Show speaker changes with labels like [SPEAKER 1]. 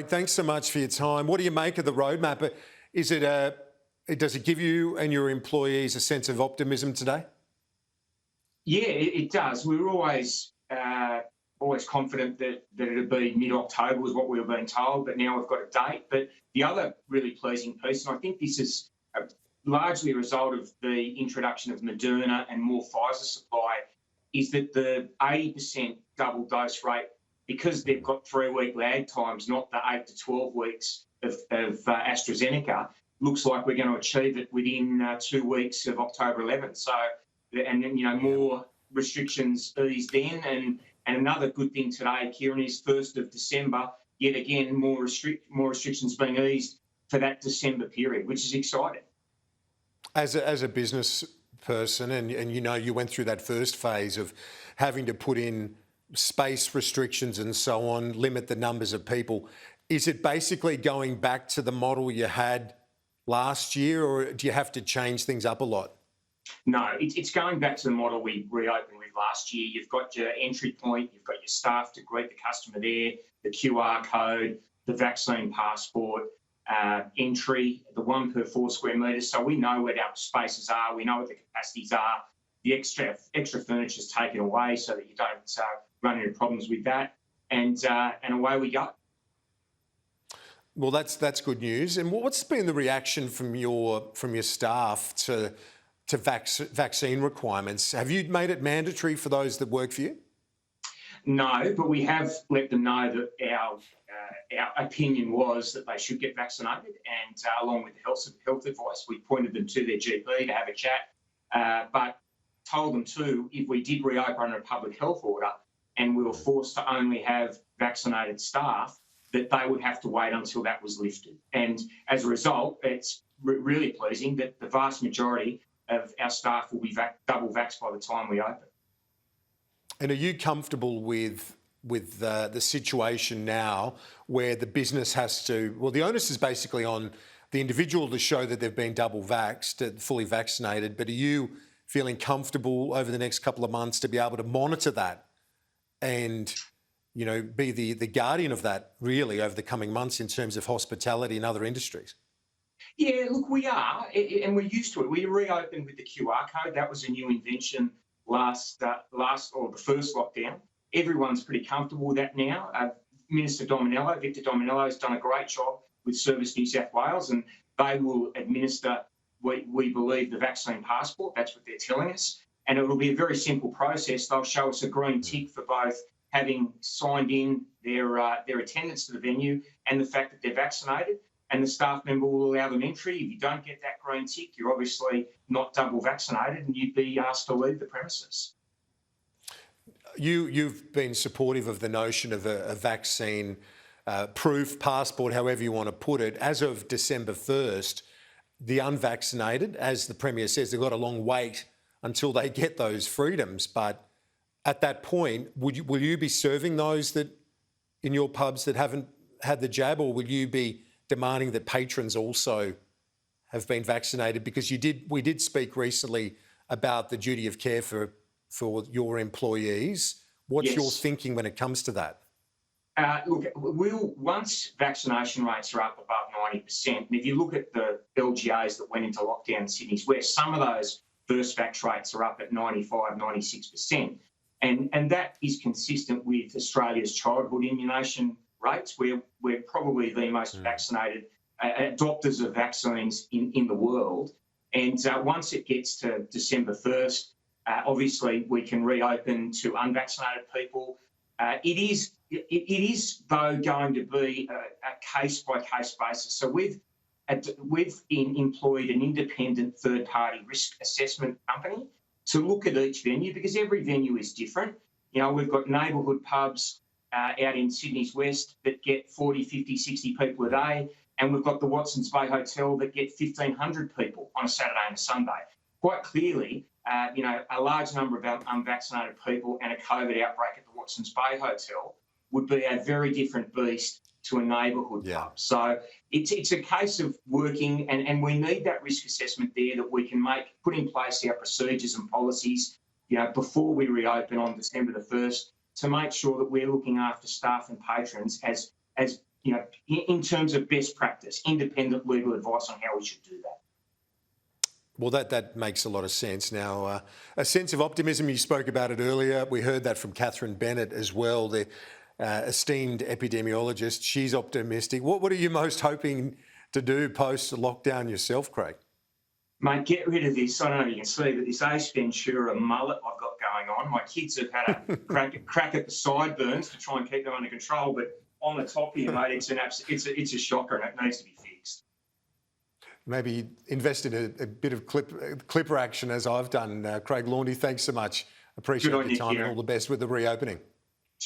[SPEAKER 1] Thanks so much for your time. What do you make of the roadmap? Does it give you and your employees a sense of optimism today?
[SPEAKER 2] Yeah, it does. We were always confident that it'd be mid-October was what we were being told, but now we've got a date. But the other really pleasing piece, and I think this is largely a result of the introduction of Moderna and more Pfizer supply, is that the 80% double dose rate, because they've got 3-week lag times, not the 8 to 12 weeks of AstraZeneca, looks like we're going to achieve it within 2 weeks of October 11th. So, and then, more restrictions eased in. And another good thing today, Kieran, is 1st of December, yet again, more restrictions being eased for that December period, which is exciting.
[SPEAKER 1] As a business person, and you went through that first phase of having to put in space restrictions and so on, limit the numbers of people. Is it basically going back to the model you had last year, or do you have to change things up a lot?
[SPEAKER 2] No, it's going back to the model we reopened with last year. You've got your entry point, you've got your staff to greet the customer there, the QR code, the vaccine passport, entry, the 1 per 4 square metres. So we know where our spaces are, we know what the capacities are. The extra furniture is taken away so that you don't run into problems with that, and away we go.
[SPEAKER 1] Well, that's good news. And what's been the reaction from your staff to vaccine requirements? Have you made it mandatory for those that work for you?
[SPEAKER 2] No, but we have let them know that our opinion was that they should get vaccinated, and along with the health advice, we pointed them to their GP to have a chat, but told them too, if we did reopen under a public health order and we were forced to only have vaccinated staff, that they would have to wait until that was lifted. And as a result, it's really pleasing that the vast majority of our staff will be double vaxxed by the time we open.
[SPEAKER 1] And are you comfortable with the situation now where the business has to, well, the onus is basically on the individual to show that they've been double vaxxed, fully vaccinated, but are you feeling comfortable over the next couple of months to be able to monitor that and, be the guardian of that really over the coming months in terms of hospitality and other industries?
[SPEAKER 2] Yeah, look, we are, and we're used to it. We reopened with the QR code. That was a new invention the first lockdown. Everyone's pretty comfortable with that now. Victor Dominello, has done a great job with Service New South Wales, and they will administer, we believe, the vaccine passport. That's what they're telling us. And it will be a very simple process. They'll show us a green tick for both having signed in their attendance to the venue and the fact that they're vaccinated, and the staff member will allow them entry. If you don't get that green tick, you're obviously not double vaccinated and you'd be asked to leave the premises.
[SPEAKER 1] You've been supportive of the notion of a vaccine proof passport, however you want to put it. As of December 1st, the unvaccinated, as the Premier says, they've got a long wait until they get those freedoms. But at that point, will you be serving those that in your pubs that haven't had the jab, or will you be demanding that patrons also have been vaccinated? Because we did speak recently about the duty of care for your employees. What's your thinking when it comes to that?
[SPEAKER 2] Look, once vaccination rates are up above 90%, and if you look at the LGAs that went into lockdown in Sydney's West, some of those first vax rates are up at 95, 96%. And that is consistent with Australia's childhood immunisation rates. We're probably the most vaccinated adopters of vaccines in the world. And once it gets to December 1st, obviously we can reopen to unvaccinated people. It is, though, going to be a case-by-case basis. So we've employed an independent third-party risk assessment company to look at each venue, because every venue is different. We've got neighbourhood pubs out in Sydney's West that get 40, 50, 60 people a day, and we've got the Watsons Bay Hotel that get 1,500 people on a Saturday and a Sunday. Quite clearly, a large number of unvaccinated people and a COVID outbreak at the Watsons Bay Hotel would be a very different beast to a neighbourhood pub. So it's a case of working, and we need that risk assessment there that we can put in place our procedures and policies, before we reopen on December the 1st, to make sure that we're looking after staff and patrons as in terms of best practice, independent legal advice on how we should do that.
[SPEAKER 1] Well, that makes a lot of sense. Now, a sense of optimism, you spoke about it earlier. We heard that from Catherine Bennett as well, the esteemed epidemiologist. She's optimistic. What are you most hoping to do post-lockdown yourself, Craig?
[SPEAKER 2] Mate, get rid of this. I don't know if you can see, but this Ace Ventura mullet I've got going on. My kids have had a crack at the sideburns to try and keep them under control, but on the top here, mate, it's a shocker and it needs to be fixed.
[SPEAKER 1] Maybe invest in a bit of clipper action as I've done. Craig Laundy, thanks so much. Appreciate your time and all the best with the reopening.